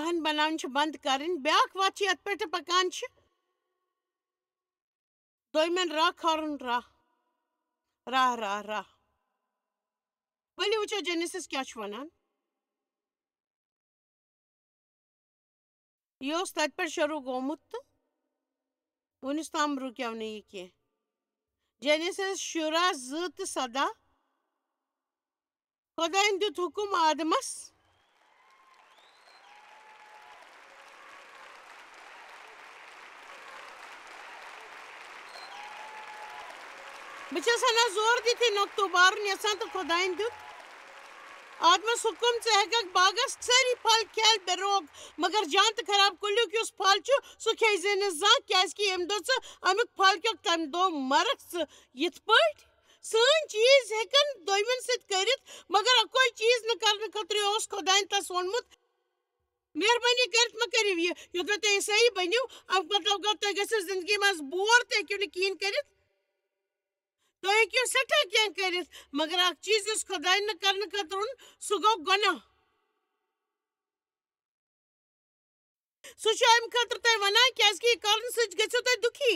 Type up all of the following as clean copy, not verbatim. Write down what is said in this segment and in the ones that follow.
دہن بناون بند کرن بیاکھ وت ات پہ پکان دویمن راہ کھارن راہ راہ راہ ولو وچھو جینیسس کیا ونان یہ تت پہ شروع گومت تو ونس تام رکیو نی یہ کی جینیسس 10:17 خدائن دیت حکم آدمس بچس ہنا زور دیتی نقطہ بارن یسان تو خدائن دیت آدمس حکم ژٕ باغس ساری پھل کھیل بے روک مگر جان تو خراب کلیک اس پھل سہ کھے زِ زان کیازِ یم دہ ژٕ امیک پھل کھیوک تمہ دہ مرک ژٕ یت پٲٹھۍ سٲنۍ چیز ہیکن دویمن سۭتۍ کٔرِتھ مگر اکوے چیز نہ کرنہٕ خٲطرٕ اوس خدایَن تس ووٚنمُت مہربٲنی کٔرِتھ مہ کٔرِو یہ یوٚتام تُہۍ عیسٲیی بٔنِو امیُک مطلب گوٚو تُہۍ گٔژھِو زندگی منٛز بور تہِ ہیٚکِو نہٕ کِہیٖنۍ کٔرِتھ تُہۍ ہیٚکِو سٮ۪ٹھاہ کینٛہہ کٔرِتھ مگر اکھ چیز یُس خدایَن نہٕ کرنہٕ خٲطرٕ اوٚن سُہ گوٚو گۄناہ سُہ چھُ امہِ خٲطرٕ تۄہہِ ونان کیازِ کہِ یہِ کرنہٕ سۭتۍ گٔژھِو تُہۍ دُکھی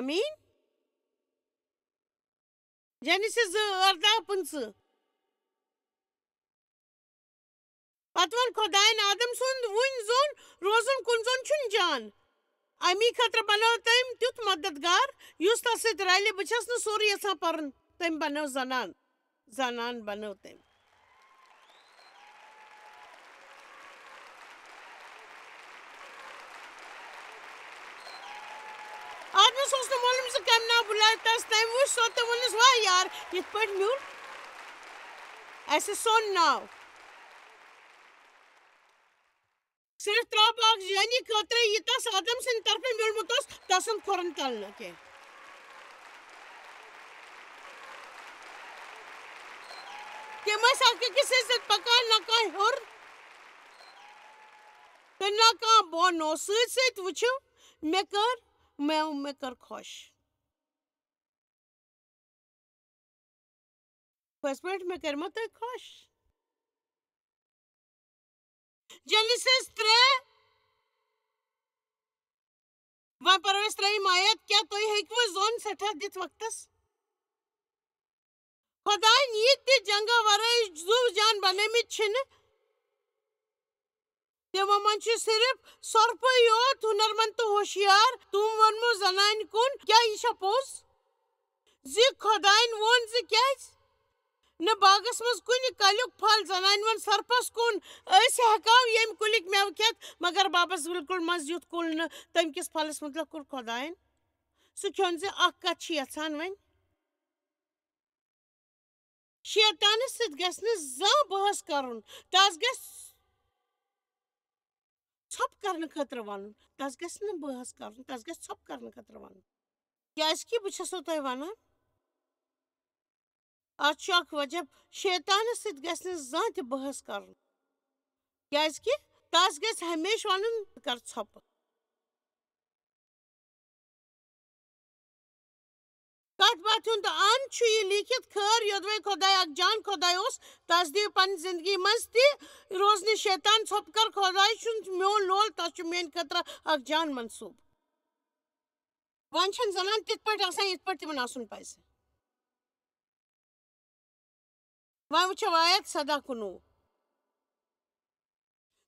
آمیٖن جینیسس 2:18-15 پتہٕ ووٚن خۄدایَن آدم سُنٛد وُنۍ زوٚن روزُن کُن زوٚن چھُنہٕ جان امی خٲطرٕ بنوو تٔمۍ تیُتھ مددگار یُس تس سۭتۍ رلہِ بہٕ چھس نہٕ سورُے یژھان پرُن تٔمۍ بنٲو زنان بنٲو تٔمۍ آدمس اوس نہٕ معلوم زِ کمہِ ناو بُلاے تس تٔمۍ وٕچھ سۄ تہٕ ووٚنُس واہ یار یِتھ پٲٹھۍ میوٗل اسہِ سون ناو صرف ترٛاو اکھ جٲنی خٲطرٕ یہِ تس آدم سٕنٛدِ طرفہٕ میوٗلمُت اوس تسُنٛد کھۄرن تلنہٕ کینٛہہ تِم ٲسۍ اکھ أکِس سۭتۍ پکان نہ کانٛہہ ہیوٚر تہٕ نہ کانٛہہ بۄن اوس سۭتۍ سۭتۍ وٕچھِو مےٚ کٔر خۄش پٔزۍ پٲٹھۍ مےٚ کٔرۍمو تۄہہِ خۄش جینیسس 3 وۄنۍ پرو أسۍ 3 آیت کیٛاہ تُہۍ ہیٚکوٕ زوٚن سٮ۪ٹھاہ دِتھ وقتس خۄدایَن ییٖتۍ تہِ جنگو ورٲے زُو جان بنٲمٕتۍ چھِنہٕ تِمو منٛز چھُ صرف سۄرپھٕے یوت ہُنرمنٛد تہٕ ہوشیار تِم ووٚنمو زنانہِ کُن کیٛاہ یہِ چھا پوٚز زِ خۄدایَن ووٚن زِ کیٛازِ نہٕ باغس منٛز کُنہِ کلیُک پھل زنانہِ ووٚن سرپس کُن أسۍ ہٮ۪کو ییٚمہِ کُلِک مٮ۪وٕ کھٮ۪تھ مگر بابس بالکل منٛز یُتھ کُل نہٕ تمہِ کِس پھلس متعلق کوٚر خۄدایَن سُہ کھیوٚن زِ اکھ کتھ چھِ یژھان وۄنۍ شیطانس سۭتۍ گژھِ نہٕ زانٛہہ بحث کرُن تس گژھِ ژھۄپہٕ کرنہٕ خٲطرٕ ونُن تس گژھِ نہٕ بحث کرُن تس گژھِ ژھۄپہٕ کرنہٕ خٲطرٕ ونُن کیازِ کہِ بہٕ چھسو تۄہہِ ونان اتھ چھُ اکھ وجہ شیطانس سۭتۍ گژھِ نہٕ زانٛہہ تہِ بحث کرُن کیازِ کہِ تس گژھِ ہمیشہِ ونُن ژٕ کر ژھۄپہٕ کتھ باتھِ ہُنٛد انٛد چھُ یہِ لیٖکھِتھ خٲر یوٚدوے خۄداے اکھ جان خۄداے اوس تس دِیِو پننہِ زندگی منٛز تہِ روزنہِ شیطان ژھۄپہٕ کر خۄداے چھُنہٕ میون لول تس چھُ میانہِ خٲطرٕ اکھ جان منصوٗبہٕ وۄنۍ چھنہٕ زنان تِتھ پٲٹھۍ آسان یِتھ پٲٹھۍ تِمن آسُن پزِ وۄنۍ وٕچھو آیت 17-19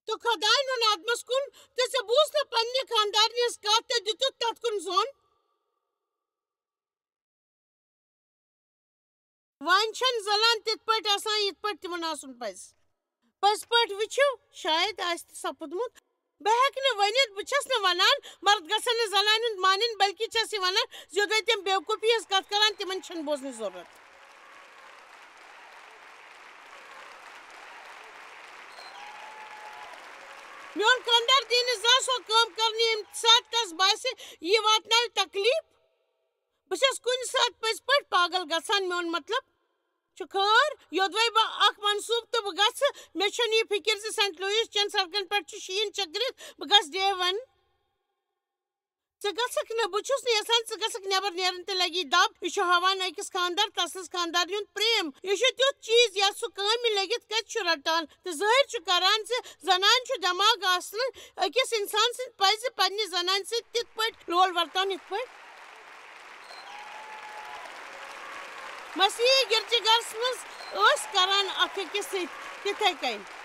تہٕ خۄدایَن ووٚن آدمس کُن تہٕ ژےٚ بوٗزتھٕ پننہِ خانٛدارنہِ ہٕنٛز کتھ تہٕ دِتُتھ تتھ کُن زوٚن وۄنۍ چھنہٕ زنان تِتھ پٲٹھۍ آسان یِتھ پٲٹھۍ تِمن آسُن پزِ پٔزۍ پٲٹھۍ وٕچھِو شاید آسہِ تہِ سپُدمُت بہٕ ہٮ۪کہٕ نہٕ ؤنِتھ بہٕ چھس نہٕ ونان مرد گژھن نہٕ زنانہِ ہُنٛد مانٕنۍ بلکہِ چھس یہِ ونان زِ یوٚدوے تِم بیوقوٗفی ہٕنٛز کتھ کران تِمن چھنہٕ بوزنٕچ ضروٗرت میون خانٛدار دی نہٕ زانٛہہ سۄ کٲم کرنہٕ ییٚمہِ ساتہٕ تس باسہِ یہِ واتناوِ تکلیٖف بہٕ چھس کُنہِ ساتہٕ پٔزۍ پٲٹھۍ پاگل گژھان میون مطلب چھُ خٲر یوٚدوے بہٕ اکھ منصوٗبہٕ تہٕ بہٕ گژھٕ مےٚ چھنہٕ یہِ فکر زِ سینٹ لویس چٮ۪ن سڑکن پٮ۪ٹھ چھُ شیٖن چھٔکرِتھ بہٕ گژھٕ ڈے 1 گژھکھ نہٕ بہٕ چھُس نہٕ یژھان ژٕ گژھکھ نیبر نیرُن تہِ لگی دب یہ چھُ ہاوان أکِس خاندار تسٕنٛز خاندارنہِ ہُنٛد پرٛیم یہ چھُ تیُتھ چیٖز یتھ سُہ کامہِ لٔگِتھ کتہِ چھُ رٹان تہٕ ظٲہِر چھُ کران زِ زنان چھُ دٮ۪ماغ آسنہٕ أکِس انسان سٕنٛدِ پزِ پننہِ زنانہِ سۭتۍ تِتھ پٲٹھۍ رول ورتاوُن یِتھ پٲٹھۍ مسیحی گرجہِ گرس منٛز ٲسۍ کران اکھ أکِس سۭتۍ تِتھے کٔنۍ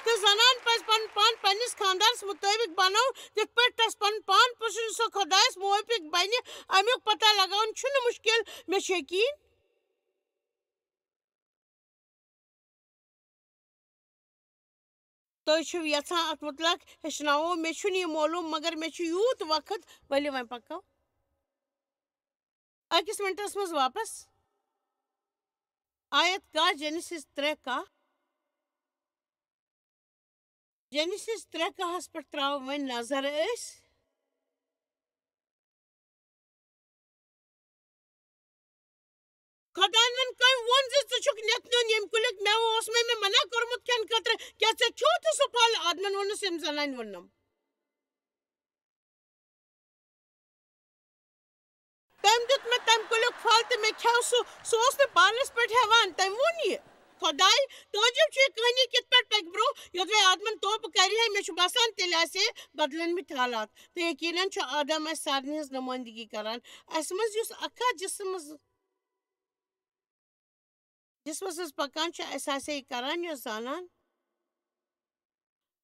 تہٕ زنان پزِ پنُن پان پننِس خاندارس مطٲبق بناوُن تِتھ پٲٹھۍ تس پنُن پان پرژھُن سۄ خۄدایس موٲفِق بنہِ امیُک پتہ لگاوُن چھُنہٕ مُشکِل مےٚ چھُ یقیٖن تُہۍ چھِو یژھان اتھ مُتلق ہیٚچھناوو مےٚ چھُنہٕ یہِ معلوٗم مگر مےٚ چھُ یوٗت وقت ؤلِو وۄنۍ پکو أکِس مِنٹس منٛز واپس آیت کاہ جینیسِس 3 کاہ جینیسِس 3 کاہس پٮ۪ٹھ تراوو وۄنۍ نظر أسۍ خۄداین ووٚن کٔمۍ ووٚن زِ ژٕ چھُکھ نٮ۪تھ نیُن ییٚمہِ کُلیُک مٮ۪وٕ اوس مےٚ منع کوٚرمُت کھٮ۪نہٕ خٲطرٕ کیٛاہ ژےٚ کھیوتھٕ سُہ پھل آدمن ووٚنُس ییٚمہِ زنانہِ ووٚننم تٔمۍ دیُت مےٚ تمہِ کُلیُک پھل تہٕ مےٚ کھیوٚو سُہ اوس نہٕ پانس پٮ۪ٹھ ہٮ۪وان تٔمۍ ووٚن یہِ خۄداے تعجب چھُ یہِ کہانی کِتھ پٲٹھۍ پکہِ برٛونٛہہ یوٚدوے آدمن توبہٕ کرِ ہے مےٚ چھُ باسان تیٚلہِ آسہِ ہے بدلٲمٕتۍ حالات تہٕ یقیٖنن چھُ آدم اسہِ سارنٕے ہٕنٛز نُمٲیندگی کران اسہِ منٛز یُس اکھا جسمس منٛز پکان چھُ اسہِ آسہِ ہے یہِ کران یۄس زانان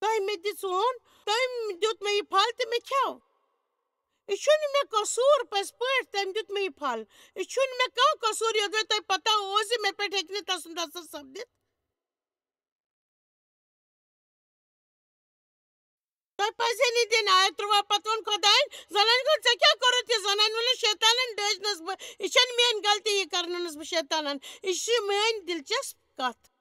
تۄہہِ مےٚ دِژ ووٚن تٔمۍ دیُت مےٚ یہِ پھل تہٕ مےٚ کھیوٚو یہِ چھُنہٕ مےٚ قصوٗر پٔزۍ پٲٹھۍ تٔمۍ دیُت مےٚ یہِ پھل یہِ چھُنہٕ مےٚ کانٛہہ قصوٗر یوٚدوے تۄہہِ پتہ اوس زِ مےٚ پٮ۪ٹھ ہیٚکہِ نہٕ تسُنٛد اثر سپدِتھ تۄہہِ پزِ نہٕ دِنۍ آیت 13 پتہٕ ووٚن خۄداین زنانہِ گوٚو ژےٚ کیٛاہ کوٚرُتھ یہِ زنانہِ ووٚنُن شیطانن ڈٲجنس بہٕ یہِ چھنہٕ میٲنۍ غلطی یہِ کرنونس بہٕ شیطانن یہِ چھِ میٲنۍ دلچسپ کتھ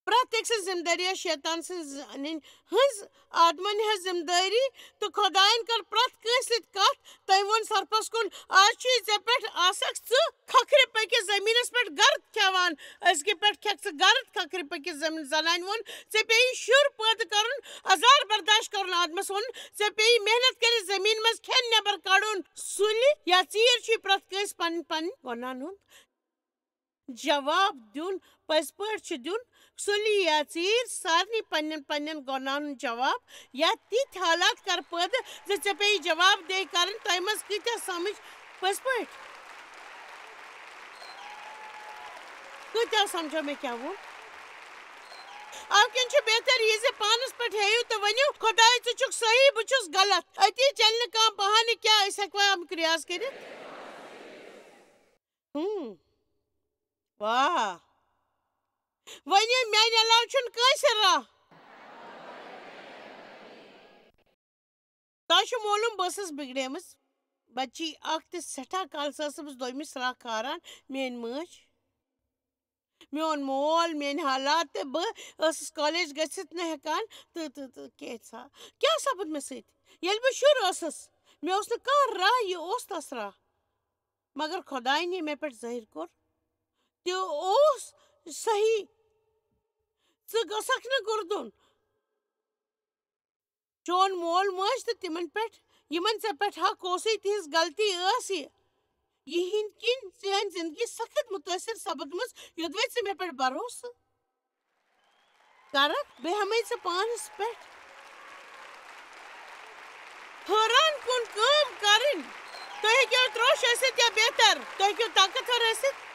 پرٛٮ۪تھ أکۍ سٕنٛز ذمہٕ دٲری ٲس شیطان سٕنٛز ہٕنٛز آدمن ہٕنٛز ذمہٕ دٲری تہٕ خۄداین کٔر پرٛٮ۪تھ کٲنٛسہِ سۭتۍ کتھ تٔمۍ ووٚن سرپس کُن آز چھُے ژےٚ پٮ۪ٹھ آسکھ ژٕ کھکھرِ پٔکِتھ زٔمیٖنس پٮ۪ٹھ گرد کھٮ۪وان أزکہِ پٮ۪ٹھ کھٮ۪کھ ژٕ گرد کھکھرِ پٔکِتھ زنانہِ ووٚن ژےٚ پیٚیی شُر پٲدٕ کرُن عذار برداشت کرُن آدمس ووٚن ژےٚ پیٚیی محنت کٔرِتھ زٔمیٖن منٛز کھٮ۪ن نٮ۪بر کڑُن سُلہِ یا ژیٖر چھُے پرٛٮ۪تھ کٲنٛسہِ پنٕنۍ پنٕنۍ گۄناہن ہُنٛد جواب دیُن پٔزۍ پٲٹھۍ چھُ دیُن سُلہِ یا ژیٖر سارنٕے پننٮ۪ن پننٮ۪ن گۄناہن ہُنٛد جواب یا تِتھۍ حالات کر پٲدٕ زِ ژےٚ پیٚیی جواب دہی کرٕنۍ تۄہہِ منٛز کۭتیاہ سمجھ پٔزۍ پٲٹھۍ کۭتیاہ سمجھو مےٚ کیٛاہ ووٚن اَمہِ کِنۍ چھُ بہتر یہِ زِ پانس پٮ۪ٹھ ہیٚیِو تہٕ ؤنِو خۄداے ژٕ چھُکھ صحیح بہٕ چھُس غلط أتی چلہِ نہٕ کانٛہہ بہانہٕ کیٛاہ أسۍ ہٮ۪کوا امیُک رِیاض کٔرِتھ واہ ؤنِو میانہِ علاوٕ چھُنہٕ کٲنٛسہِ راہ تۄہہِ چھُ معلوٗم بہٕ ٲسٕس بِگڑیمٕژ بچی اکھ تہٕ سٮ۪ٹھاہ کالس ٲسٕس بہٕ دوٚیمِس راہ کھاران میٲنۍ مٲج میون مول میٲنۍ حالات تہٕ بہٕ ٲسٕس کالیج گٔژھِتھ نہٕ ہٮ۪کان تہٕ کینٛژھا کیٛاہ سپُد مےٚ سۭتۍ ییٚلہِ بہٕ شُر ٲسٕس مےٚ اوس نہٕ کانٛہہ راہ یہِ اوس تس راہ مگر خۄداین یہِ مےٚ پٮ۪ٹھ ظٲہِر کوٚر تہِ اوس صحیح ژٕ گژھکھ نہٕ گُردُن چون مول موج تہٕ تِمن پٮ۪ٹھ یِمن ژےٚ پٮ۪ٹھ حق اوسُے تِہنٛز غلطی ٲس یِہنٛدۍ کِنۍ چٲنۍ زندگی سخت مُتٲثر سپدمٕژ یوٚدوے ژٕ مےٚ پٮ۪ٹھ بھروسہٕ کرکھ بیٚیہِ ہمے ژٕ پانس پٮ۪ٹھ حٲران کُن کٲم کرٕنۍ تُہۍ ہیٚکِو ترٛوش ٲسِتھ یا بہتر تُہۍ ہیٚکِو طاقتور ٲسِتھ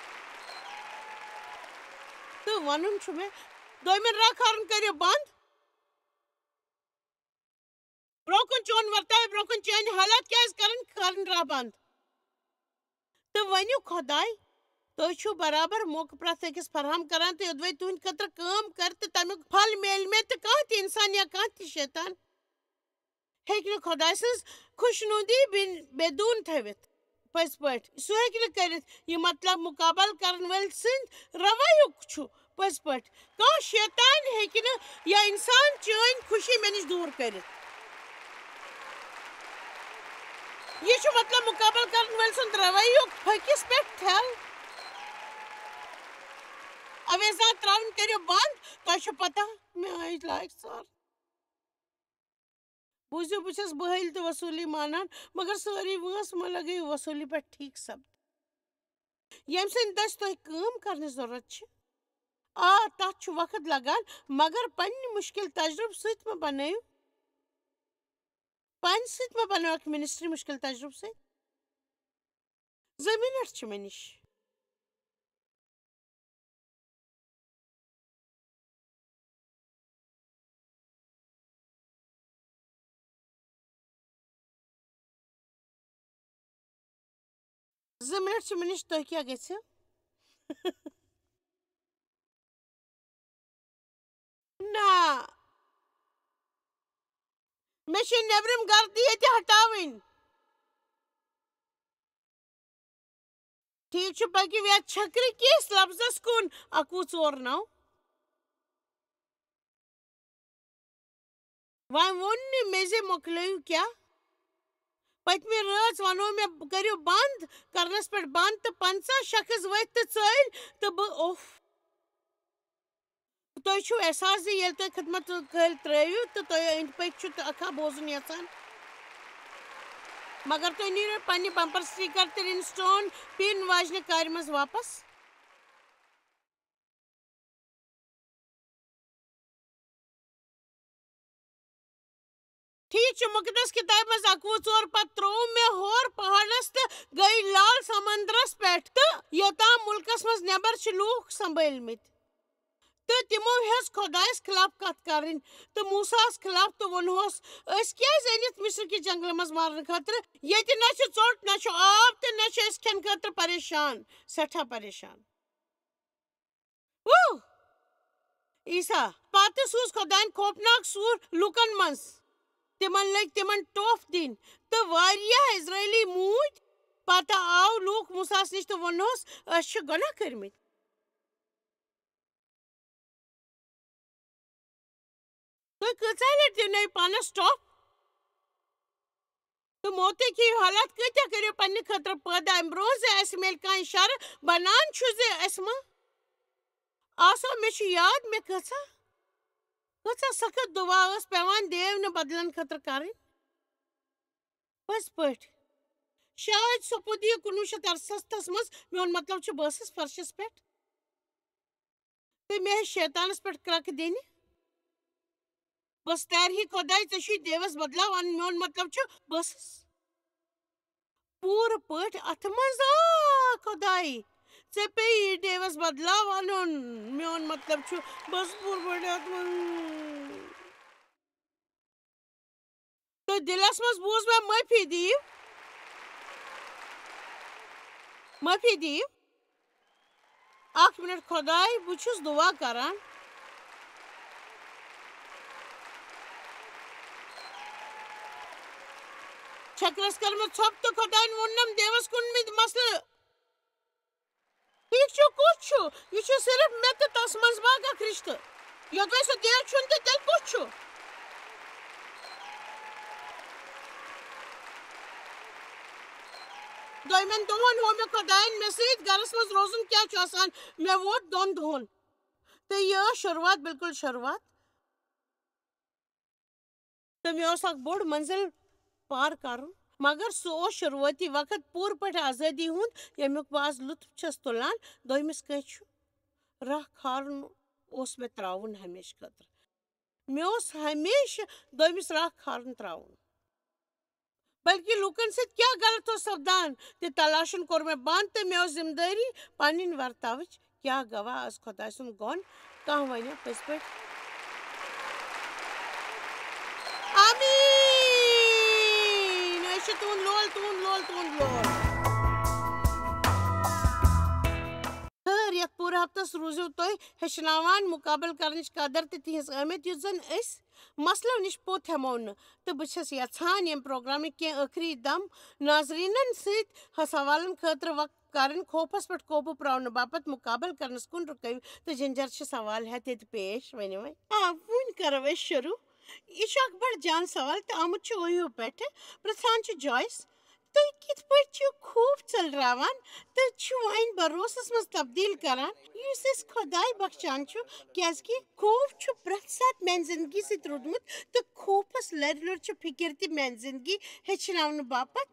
تہٕ ونُن چھُ مےٚ دوٚیمِن راہ کھارُن کٔرِو بنٛد برٛونٛہہ کُن چون ورتاو برٛونٛہہ کُن چٲنۍ حالات کیٛازِ کرٕنۍ راہ بنٛد تہٕ ؤنِو خۄداے تُہۍ چھِو برابر موقعہٕ پرٛٮ۪تھ أکِس فراہم کران تہٕ یوٚدوے تُہنٛدِ خٲطرٕ کٲم کرِ تہٕ تمیُک پھل میلہِ مےٚ تہٕ کانٛہہ تہِ انسان یا کانٛہہ تہِ شیطان ہیٚکہِ نہٕ خۄداے سٕنٛز خوشنوٗدی بے دوٗن تھٲوِتھ پٔزۍ پٲٹھۍ سُہ ہیٚکہِ نہٕ کٔرِتھ یہِ مطلب مُقابل کرن وٲلۍ سٕنٛدۍ رویُک چھُ پٔزۍ پٲٹھۍ کانٛہہ شیطان ہیٚکہِ نہٕ یا انسان چٲنۍ خوشی مےٚ نِش دوٗر کٔرِتھ یہِ چھُ مطلب مُقابل کرن وٲلۍ سُنٛد رویُک پھٔکِس پٮ۪ٹھ تھل اویزان تراوٕنۍ کٔرِو بنٛد تۄہہِ چھو پتہ مےٚ آیہِ لایق سار بوٗزِو بہٕ چھَس بٲیِل تہِ وصوٗلی مانان مگر سٲری وٲنٛس مہ لگٲیِو وصوٗلی پٮ۪ٹھ ٹھیٖک سپدِ ییٚمہِ سٕنٛدِ دٔسۍ تۄہہِ کٲم کرنٕچ ضروٗرت چھِ تتھ چھُ وقت لگان مگر پننہِ مُشکِل تجرُبہٕ سۭتۍ مہ بنٲیِو پنٛنہِ سۭتۍ مہ بنٲیِکھ منسٹری مُشکِل تجرُبہٕ سۭتۍ 2 مِنٹ چھِ مےٚ نِش تۄہہِ کیٛاہ گژھِ نہ مےٚ چھِ نیٚبرِم گردی ییٚتہِ ہٹاوٕنۍ ٹھیٖک چھُ پٔکِو یتھ چھٔکرِ کِس لفظس کُن 1149 وۄنۍ ووٚن نہٕ مےٚ زِ مۄکلٲیِو کیٛاہ پٔتمہِ رٲژ ونو مےٚ کٔرِو بنٛد کرنس پٮ۪ٹھ بنٛد تہٕ 50 شخص ؤتھۍ تہٕ ژٔلۍ تہٕ بہٕ تۄہہِ چھُو احساس زِ ییٚلہِ تُہۍ خدمت کٲلۍ ترٲوِو تہٕ تُہۍ أنٛدۍ پٔکۍ چھُ اکھا بوزُن یژھان مگر تُہۍ نیٖرِو پننہِ بمپر سٹیکر تہٕ رِنسٹون پِن واجنہِ کارِ منٛز واپس ٹھیٖک چھُ مُقدس کِتابہِ منٛز 11-4 پتہٕ ترٛوو مےٚ ہور پہاڑس تہٕ گٔیہِ لال سمندرس پٮ۪ٹھ تہٕ یوٚتام مُلکس منٛز نٮ۪بر چھِ لوٗکھ سنبھٲلمٕتۍ تہٕ تِمو ہیٚژ خۄدایس خٕلاف کتھ کرٕنۍ تہٕ موٗساہس خٕلاف تہٕ ووٚنہوس أسۍ کیٛازِ أنِتھ مصر کِس جنگلہٕ منٛز مرنہٕ خٲطرٕ ییٚتہِ نہ چھُ ژوٚٹ نہ چھُ آب تہٕ نہ چھِ أسۍ کھٮ۪نہٕ خٲطرٕ پریشان سٮ۪ٹھاہ پریشان عیٖسا پتہٕ سوٗز خۄدایَن خوفناک سوٗر لوٗکن منٛز تِمن لٔگۍ تِمن ٹوٚپھ دِنۍ تہٕ واریاہ اِزرٲیلی موٗدۍ پتہٕ آو لوٗکھ موٗساہس نِش تہٕ ووٚنہوس أسۍ چھِ گۄناہ کٔرمٕتۍ تُہۍ کۭژاہ لٹہِ دِنٲیِو پانس ٹوٚپھ تہٕ موتٕکۍ حالات کۭتیاہ کٔرِو پننہِ خٲطرٕ پٲدٕ امہِ برٛونٛہہ زِ اسہِ میلہِ کانٛہہ اِشارٕ بنان چھُ زِ أسۍ ما آسو مےٚ چھُ یاد مےٚ کۭژاہ سخت دُعا ٲس پیٚوان دیو نہٕ بدلن خٲطرٕ کرٕنۍ پٔزۍ پٲٹھۍ شاید سۄ پُدیہِ 1968 منٛز میون مطلب چھُ بہٕ ٲسٕس فرشس پٮ۪ٹھ تہٕ مےٚ ہیٚچ شیطانس پٮ۪ٹھ کرٛکھ دِنہِ بہٕ ٲسٕس تیرہی خۄداے ژےٚ چھُے دیوس بدلاوان میون مطلب چھُ بہٕ ٲسٕس پوٗرٕ پٲٹھۍ اتھٕ منٛز خۄداے ژےٚ پیٚیی دیوس بدلاو انُن میون مطلب چھُ بہٕ ٲسٕس پوٗرٕ پٲٹھۍ اتھ منٛز تہٕ دِلس منٛز بوٗز مےٚ معٲفی دِیِو 1 مِنٹ خۄداے بہٕ چھُس دُعا کران چھٔکرس کٔرمٕژ ژھۄپہٕ تہٕ خۄداین ووٚننم دیوس کُنمٕتۍ مسلہٕ ٹھیٖک چھُ کُس چھُ یہِ چھُ صرف مےٚ تہٕ تس منٛز باغ اکھ رِشتہٕ یوٚتام سُہ دیو چھُنہٕ تہٕ تیٚلہِ کُس چھُ 2 دۄہن ہوو مےٚ خۄداین مےٚ سۭتۍ گرس منٛز روزُن کیٛاہ چھُ آسان مےٚ ووت 2 دۄہن تہٕ یہِ ٲس شروعات بِلکُل شروعات تہٕ مےٚ اوس اکھ بوٚڑ منزِل پار کرُن مگر سُہ اوس شروعٲتی وقت پوٗرٕ پٲٹھۍ آزٲدی ہُنٛد ییٚمیُک بہٕ آز لُطف چھس تُلان دوٚیمِس کٲنٛسہِ چھُ راہ کھالُن اوس مےٚ ترٛاوُن ہمیشہٕ خٲطرٕ مےٚ اوس ہمیشہٕ دوٚیمِس راہ کھالُن ترٛاوُن بلکہِ لوٗکن سۭتۍ کیٛاہ غلط اوس سپدان تہِ تلاشُن کوٚر مےٚ بنٛد تہٕ مےٚ اوس ذِمہٕ دٲری پنٕنۍ ورتاوٕچ کیٛاہ گواہ ٲس خۄداے سُنٛد گۄن کانٛہہ ونہِ پٔزۍ پٲٹھۍ آمیٖن أسۍ چھِ تُہُنٛد لول یتھ پوٗرٕ ہفتس روٗزِو تُہۍ ہیٚچھناوان مُقابل کرنٕچ قدر تہٕ تِہنٛز اہمیت یُتھ زن أسۍ مسلو نِش پوٚت ہٮ۪مو نہٕ تہٕ بہٕ چھس یژھان ییٚمہِ پروگرامٕکۍ کینٛہہ ٲخری دم ناظریٖنن سۭتۍ سوالن خٲطرٕ کرٕنۍ خوفس پٮ۪ٹھ قوبوٗ پراونہٕ باپتھ مُقابل کرنس کُن رُکٲوِو تہٕ جِنجر چھِ سوال ہٮ۪تھ ییٚتہِ پیش ؤنِو وۄنۍ کرو أسۍ شروٗع یہِ چھُ اکھ بڑٕ جان سوال تہٕ آمُت چھُ اوہیو پٮ۪ٹھٕ پرژھان چھِ جویس تُہۍ کِتھ پٲٹھۍ چھِو خوف ژٔلراوان تہٕ چھِو وۄنۍ بروسس منٛز تبدیٖل کران یُس أسۍ خۄداے بخشان چھُ کیازکہِ خوف چھُ پرٛٮ۪تھ ساتہٕ میانہِ زندگی سۭتۍ روٗدمُت تہٕ خوفس لرِ لرِ چھِ فِکر تہِ میانہِ زندگی ہیٚچھناونہٕ باپتھ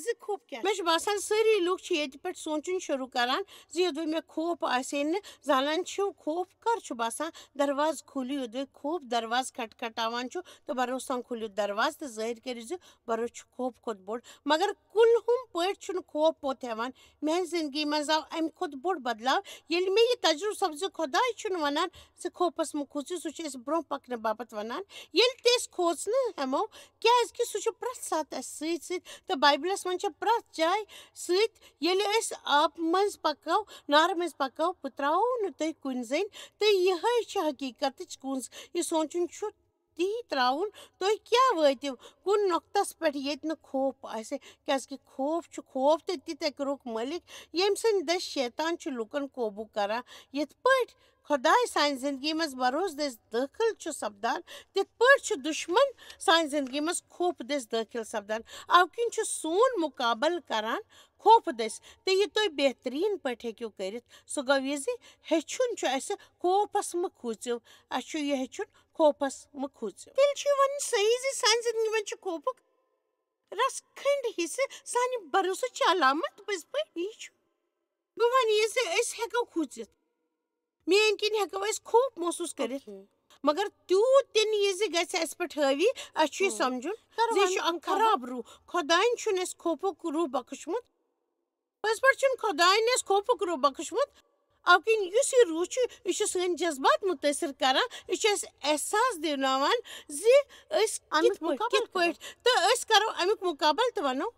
زِ خوف کیٛاہ مےٚ چھُ باسان سٲری لُکھ چھِ ییٚتہِ پٮ۪ٹھ سونٛچُن شروٗع کران زِ یوٚدوے مےٚ خوف آسے نہٕ زالان چھِو خوف کر چھُ باسان دروازٕ کھوٗلِو یوٚدوے خوف دروازٕ کھٹکھٹاوان چھُ تہٕ بروسن کھوٗلِو دروازٕ تہٕ ظٲہِر کٔرِو زِ بروس چھُ خوف کھۄتہٕ بوٚڑ مگر کُلہُم پٲٹھۍ چھُنہٕ خوف پوٚت ہٮ۪وان میانہِ زندگی منٛز آو امہِ کھۄتہٕ بوٚڑ بدلاو ییٚلہِ مےٚ یہِ تجرُبہٕ سپُد زِ خۄداے چھُنہٕ ونان زِ خوفس مہٕ کھوٗژِو سُہ چھُ اَسہِ برونٛہہ پکنہٕ باپتھ ونان ییٚلہِ تہِ أسۍ کھوژنہٕ ہٮ۪مو کیازکہِ سُہ چھُ پرٛٮ۪تھ ساتہٕ اسہِ سۭتۍ سۭتۍ تہٕ بایبلس منٛز چھِ پرٛٮ۪تھ جایہِ سۭتۍ ییٚلہِ أسۍ آبہٕ منٛز پکو نارٕ منٛز پکو بہٕ تراوو نہٕ تُہۍ کُنہِ زٔنۍ تہٕ یِہے چھِ حقیٖقتٕچ کُنٛز یہِ سونٛچُن چھُ تی تراوُن تُہۍ کیٛاہ وٲتِو کُن نۄقتس پٮ۪ٹھ ییٚتہِ نہٕ خوف آسہِ کیازکہِ خوف چھُ خوف تہٕ تہِ تکرُک مٲلِک ییٚمہِ سٕنٛدِ دٔسۍ شیطان چھُ لُکن قوبوٗ کران یِتھ پٲٹھۍ خۄداے سانہِ زندگی منٛز بروسہٕ دٔسۍ دٲخل چھُ سپدان تِتھ پٲٹھۍ چھُ دُشمن سانہِ زندگی منٛز خوفہٕ دٔسۍ دٲخل سپدان اَوٕ کِنۍ چھُ سون مُقابل کران خوفہٕ دٔسۍ تہٕ یہِ تُہۍ بہتریٖن پٲٹھۍ ہیٚکِو کٔرِتھ سُہ گوٚو یہِ زِ ہیٚچھُن چھُ اَسہِ خوفس مہٕ کھوٗژِو اَسہِ چھُ یہِ ہیٚچھُن خوفس مہٕ کھوٗژِو تیٚلہِ چھُ یہِ وَنُن صحیح زِ سانہِ زندگی منٛز چھُ خوفُک رس کھنٛڈ حِصہٕ سانہِ بروسٕچ علامت پٔزۍ پٲٹھۍ یی چھُ بہٕ وَنہٕ یہِ زِ أسۍ ہٮ۪کو کھوٗژِتھ میٲنۍ کِنۍ ہٮ۪کو أسۍ خوف محسوٗس کٔرِتھ مگر تیوٗت تہِ نہٕ یہِ زِ گژھِ اَسہِ پٮ۪ٹھ حٲوی اَسہِ چھُ یہِ سمجُن زِ یہِ چھُ اکھ خراب روح خۄدایَن چھُنہٕ اَسہِ خوفُک روح بخشمُت پٔزۍ پٲٹھۍ چھُنہٕ خۄدایَن اَسہِ خوفُک روح بخشمُت اَوٕ کِنۍ یُس یہِ روح چھُ یہِ چھُ سٲنۍ جذبات مُتٲثر کران یہِ چھُ اَسہِ احساس دِوناوان زِ أسۍ کِتھ پٲٹھۍ تہٕ أسۍ کرو امیُک مُقابل تہٕ ونو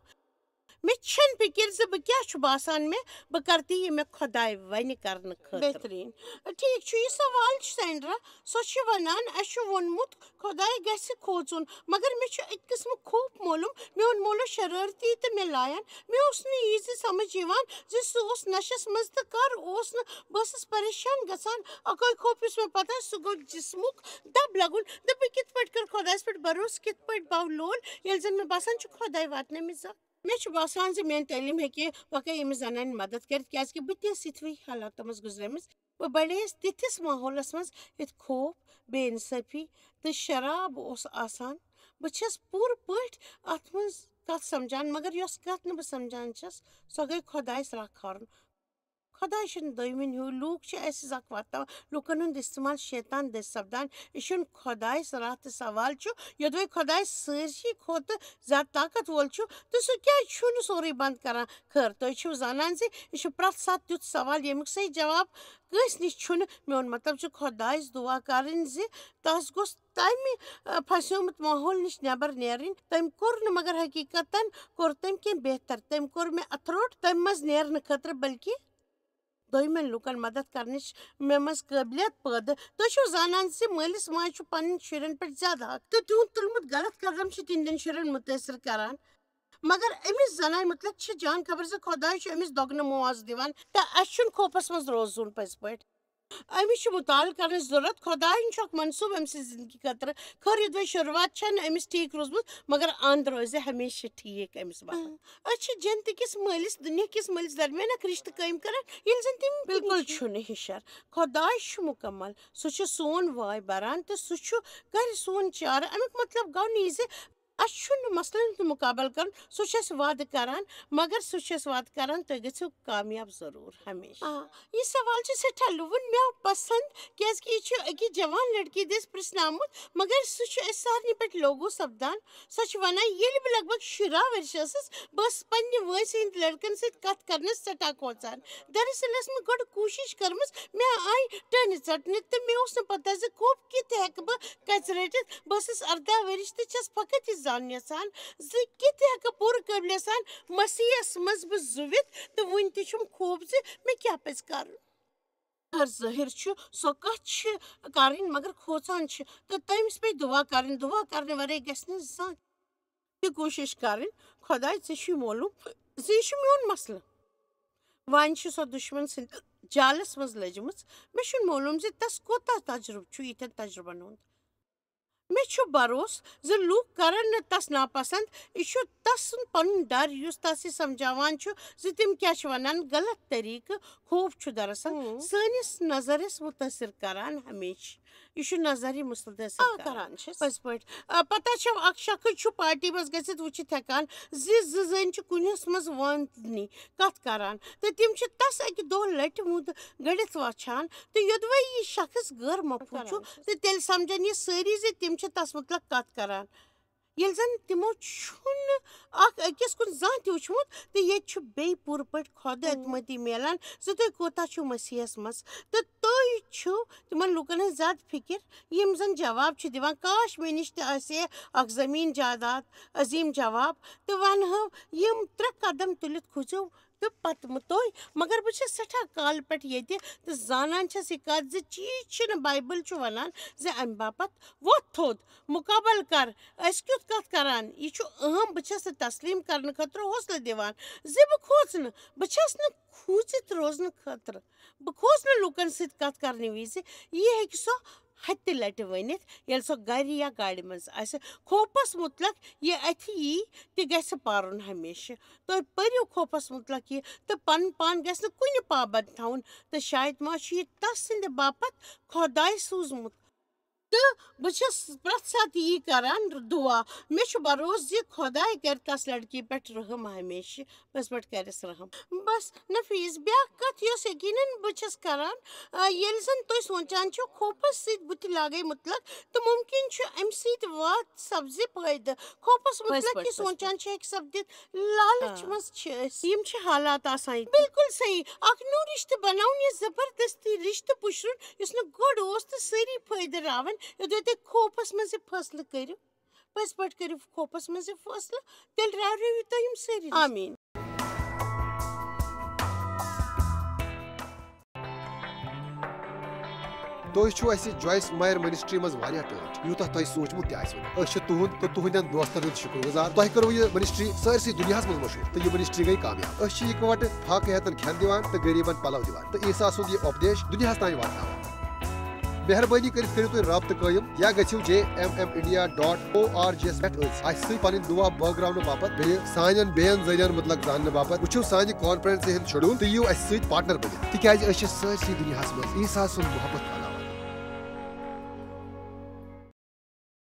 مےٚ چھنہٕ فِکر زِ بہٕ کیٛاہ چھُ باسان مےٚ بہٕ کرٕ تی یہِ مےٚ خۄداے وَنہِ کرنہٕ خٲطرٕ بہتریٖن ٹھیٖک چھُ یہِ سوال چھُ سینڈرا سۄ چھِ وَنان اَسہِ چھُ ووٚنمُت خۄداے گژھِ کھوژُن مگر مےٚ چھُ اَکہِ قٕسمُک خوف معلوٗم میون مول اوس شرٲرتی تہٕ مےٚ لایان مےٚ اوس نہٕ یہِ زِ سمجھ یِوان زِ سُہ اوس نشس منٛز تہٕ کر اوس نہٕ بہٕ ٲسٕس پریشان گژھان اکوے خوف یُس مےٚ پتہ سُہ گوٚو جسمُک دب لگُن تہٕ بہٕ کِتھ پٲٹھۍ کرٕ خۄدایس پٮ۪ٹھ بروسہٕ کِتھ پٲٹھۍ باو لول ییٚلہِ زن مےٚ باسان چھُ خۄداے واتنٲے مےٚ زانٛہہ مےٚ چھُ باسان زِ میٲنۍ تعلیٖم ہیٚکہِ واقعی أمِس زنانہِ مدد کٔرِتھ کیازکہِ بہٕ تہِ ٲسٕس یِتھوٕے حالاتو منٛز گُزریمٕژ بہٕ بڑییَس تِتھِس ماحولس منٛز ییٚتہِ خوف بے اِنصٲفی تہٕ شراب اوس آسان بہٕ چھَس پوٗرٕ پٲٹھۍ اتھ منٛز کتھ سمجھان مگر یۄس کتھ نہٕ بہٕ سمجھان چھَس سۄ گٔے خۄدایس راہ کھارُن خۄداے چھُنہٕ دۄیوٕنۍ ہیوٗ لوٗکھ چھِ اَسہِ زکھ واتناوان لُکن ہُنٛد استعمال شیطان دٔسۍ سپدان یہِ چھُنہٕ خۄدایس راہ تہٕ سوال چھُ یوٚدوے خۄداے سٲرسٕے کھۄتہٕ زیادٕ طاقت وول چھُ تہٕ سُہ کیازِ چھُنہٕ سورُے بنٛد کران خٲر تُہۍ چھِو زانان زِ یہِ چھُ پرٛٮ۪تھ ساتہٕ تیُتھ سوال ییٚمیُک صحیح جواب کٲنٛسہِ نِش چھُنہٕ میون مطلب چھُ خۄدایس دُعا کرٕنۍ زِ تس گوٚژھ تمہِ پھسیومُت ماحول نِش نٮ۪بر نیرٕنۍ تٔمۍ کوٚر نہٕ مگر حقیٖقتن کوٚر تٔمۍ کینٛہہ بہتر تٔمۍ کوٚر مےٚ اَتھروٹ تمہِ منٛز نیرنہٕ خٲطرٕ بلکہِ دوٚیمٮ۪ن لُکن مدد کرنٕچ مےٚ منٛز قٲبلیت پٲدٕ تُہۍ چھِو زانان زِ مٲلِس ماجہِ چھُ پنٕنٮ۪ن شُرٮ۪ن پٮ۪ٹھ زیادٕ حق تہٕ تِہُنٛد تُلمُت غلط قدم چھُ تِہنٛدٮ۪ن شُرٮ۪ن مُتٲثر کران مگر أمِس زنانہِ مُتعلق چھِ جان خبر زِ خۄداے چھُ أمِس دۄگنہٕ معاوضہٕ دِوان تہٕ اَسہِ چھُنہٕ خوفس منٛز روزُن پٔزۍ پٲٹھۍ أمِس چھُ مُطالعہٕ کرنٕچ ضروٗرت خۄدایَن چھُ اکھ منصوٗبہٕ أمۍ سٕنٛزِ زندگی خٲطرٕ خٲر یوٚدوے شُروعات چھنہٕ أمِس ٹھیٖک روٗزمٕژ مگر اَنٛد روزِ ہمیشہِ ٹھیٖک أمِس باپتھ أسۍ چھِ جنتہٕ کِس مٲلِس دُنیا کِس مٲلِس درمیان اکھ رِشتہٕ قٲیِم کران ییٚلہِ زن تِم بالکُل چھُنہٕ ہِشر خۄداے چھُ مُکمل سُہ چھُ سون واے بران تہٕ سُہ چھُ کرِ سون چارٕ امیُک مطلب گوٚو نہٕ یہِ زِ اَسہِ چھُنہٕ مسلن ہُنٛد مُقابل کرُن سُہ چھُ اَسہِ وعدٕ کران مگر سُہ چھُ اَسہِ وعدٕ کران تُہۍ گٔژھِو کامیاب ضروٗر ہمیشہِ یہِ سوال چھُ سٮ۪ٹھاہ لُوُن مےٚ آو پسنٛد کیازکہِ یہِ چھُ أکِس جوان لڑکی دٔسۍ پرژھنہٕ آمُت مگر سُہ چھُ اَسہِ سارنٕے پٮ۪ٹھ لوگوٗ سپدان سۄ چھِ ونان ییٚلہِ بہٕ لگ بگ 16 ؤرِش ٲسٕس بہٕ ٲسٕس پننہِ وٲنٛسہِ ہٕنٛدۍ لڑکن سۭتۍ کتھ کرنس سٮ۪ٹھاہ کھوژان دراصل ٲس مےٚ گۄڈٕ کوٗشش کٔرمٕژ مےٚ آیہِ ٹٲنہٕ ژٹنہِ تہٕ مےٚ اوس نہٕ پتہ زِ خوف کِتھ ہٮ۪کہٕ بہٕ کَژِ رٔٹِتھ بہٕ ٲسٕس 18 ؤرِش تہٕ چھَس فقط یہِ زانُن یژھان زِ کِتھ ہٮ۪کہٕ پوٗرٕ قٲبلیت سان مسیحس منٛز بہٕ زُوِتھ تہٕ وُنہِ تہِ چھُم خوف زِ مےٚ کیٛاہ پَزِ کرُن ظٲہِر چھُ سۄ کتھ چھِ کرٕنۍ مگر کھوژان چھِ تہٕ تٔمِس پیٚیہِ دُعا کرٕنۍ دُعا کرنہٕ ورٲے گژھِ نہٕ زانٛہہ تہِ کوٗشش کرٕنۍ خۄداے ژےٚ چھُے معلوٗم زِ یہِ چھُ میون مسلہٕ وۄنۍ چھِ سۄ دُشمن سٕنٛدِ جالس منٛز لٔجمٕژ مےٚ چھُنہٕ معلوٗم زِ تس کوٗتاہ تجرُبہٕ چھُ یِتھٮ۪ن تجرُبن ہُنٛد مے چھُ بھروس ز لوٗکھ کرن نہٕ تس ناپسند. یہ چھُ تس سُنٛد پنُن ڈر یُس تس یہِ سمجھاوان چھُ ز تِم کیٛاہ چھِ ونان غلط طریقہٕ. خوف چھُ دراصل سٲنِس نظرس مُتٲثر کران ہمیشہٕ. یہ چھُ نظری مُتٲثر کران پٔزۍ پٲٹھۍ. پتہ چھو اکھ شخص چھُ پارٹی منٛز گٔژھِتھ وٕچھِتھ ہٮ۪کان زِ زٕ زٔنۍ چھِ کُنِس منٛز وٲنتنی کتھ کران تہٕ تِم چھِ تس اکہِ دۄہ لٹہِ مُد گٔڑِتھ وٕچھان تہٕ یوٚدوے یہِ شخص غٲر مفہوٗم چھُ تہٕ تیٚلہِ سمجھن یہِ سٲری زِ تِم چھِ تس متعلق کتھ کران ییٚلہِ زن تِمو چھُنہٕ اکھ أکِس کُن زانٛہہ تہِ وٕچھمُت. تہٕ ییٚتہِ چھُ بیٚیہِ پوٗرٕ پٲٹھۍ خۄد اعتمٲدی میلان زِ تُہۍ کوٗتاہ چھِو مسیحس منٛز تہٕ تُہۍ چھِو تِمن لوٗکن ہٕنٛز زیادٕ فِکر یِم زن جواب چھِ دِوان. کاش مےٚ نِش تہِ آسہِ ہے اکھ زٔمیٖن جاداد. عظیٖم جواب تہٕ ونہو یِم 3 قدم تُلِتھ کھوٗژِو تہٕ پتہٕ مُتوے. مگر بہٕ چھَس سٮ۪ٹھاہ کالہٕ پٮ۪ٹھ ییٚتہِ تہٕ زانان چھَس یہِ کتھ زِ چیٖز چھِنہٕ بایبل چھُ ونان زِ امہِ باپتھ وۄتھ تھوٚد مُقابل کر. أسۍ کیُتھ کتھ کران. یہِ چھُ اہم. بہٕ چھَس نہٕ تسلیٖم کرنہٕ خٲطرٕ حوصلہٕ دِوان زِ بہٕ کھوژ نہٕ. بہٕ چھَس نہٕ کھوٗژِتھ روزنہٕ خٲطرٕ. بہٕ کھوژ نہٕ لوٗکن سۭتۍ کتھ کرنہٕ وِزِ. یہِ ہیٚکہِ سۄ ہتہِ لٹہِ ؤنِتھ ییٚلہِ سۄ گرِ یا گاڑِ منٛز آسہِ. خوفس مُتلق یہِ اتھِ یی تہِ گژھِ پرُن ہمیشہٕ. تُہۍ پٔرِو خوفس مُتلق یہِ تہٕ پنُن پان گژھِ نہٕ کُنہِ پابنٛد تھاوُن تہٕ شاید ما چھُ یہِ تس سٕنٛدِ باپتھ خۄداے سوٗزمُت. تہٕ بہٕ چھَس پرٛٮ۪تھ ساتہٕ یی کران دُعا. مےٚ چھُ بھروسہٕ زِ خۄداے کرِ تس لڑکی پٮ۪ٹھ رحم ہمیشہٕ. پٔزۍ پٲٹھۍ کرٮ۪س رحم. بس نفیٖس بیٛاکھ کتھ یۄس یقیٖنن بہٕ چھَس کران ییٚلہِ زن تُہۍ سونٛچان چھِو خوفس سۭتۍ بُتھِ لاگے مُتلق تہٕ مُمکِن چھُ امہِ سۭتۍ واتہِ سپزِ فٲیدٕ. خوفس مُتلق یہِ سونٛچان چھِ ہیٚکہِ سپدِتھ. لالٕچ منٛز چھِ أسۍ. یِم چھِ حالات آسان. بِلکُل صحیح. اکھ نوٚو رِشتہٕ بناوُن یہِ زبردستی رِشتہٕ پُشرُن یُس نہٕ گۄڈٕ اوس تہٕ سٲری فٲیدٕ راوٕنۍ یوٚدوے تُہۍ خوفس منٛز یہِ فٲصلہٕ کٔرِو. پٔزۍ پٲٹھۍ کٔرِو خوفس منٛز یہِ فٲصلہٕ تیٚلہِ راوریٚیِو تُہۍ یِم سٲری. آمیٖن. تُہۍ چھِو اَسہِ جویس مایر منسٹری منٛز واریاہ ٹٲٹھۍ یوٗتاہ تۄہہِ سوٗنٛچمُت تہِ آسِوٕ نہٕ. أسۍ چھِ تُہُنٛد تہٕ تُہنٛدٮ۪ن دوستن ہُنٛد شُکر گُزار. تۄہہِ کٔروٕ یہِ منسٹری سٲرسٕے دُنیاہس منٛز مشہوٗر تہٕ یہِ منسٹری گٔیہِ کامیاب. أسۍ چھِ اِکوٹہٕ فاقہٕ ہٮ۪تن کھٮ۪ن دِوان تہٕ غریٖبن پلو دِوان تہٕ عیٖسا سُنٛد یہِ اُپدیش دُنیاہس تانۍ واتناوان. مہربٲنی کٔرِتھ کٔرِو تُہۍ رٲبطہٕ قٲیِم یا گٔژھِو jmmindia.org یَس پٮ۪ٹھ اَسہِ سۭتۍ پنٕنۍ دُعا بٲگراونہٕ باپتھ بیٚیہِ سانٮ۪ن بیٚین ذٔریعن مُتعلق زاننہٕ باپتھ وٕچھِو سانہِ کانفرنسہِ ہُنٛد شڈوٗل تہٕ یِیِو اَسہِ سۭتۍ پارٹنر بٔنِتھ تِکیازِ أسۍ چھِ سٲرسٕے دُنیاہس منٛز عیٖسا سُنٛد محبت پھٔہلاوان.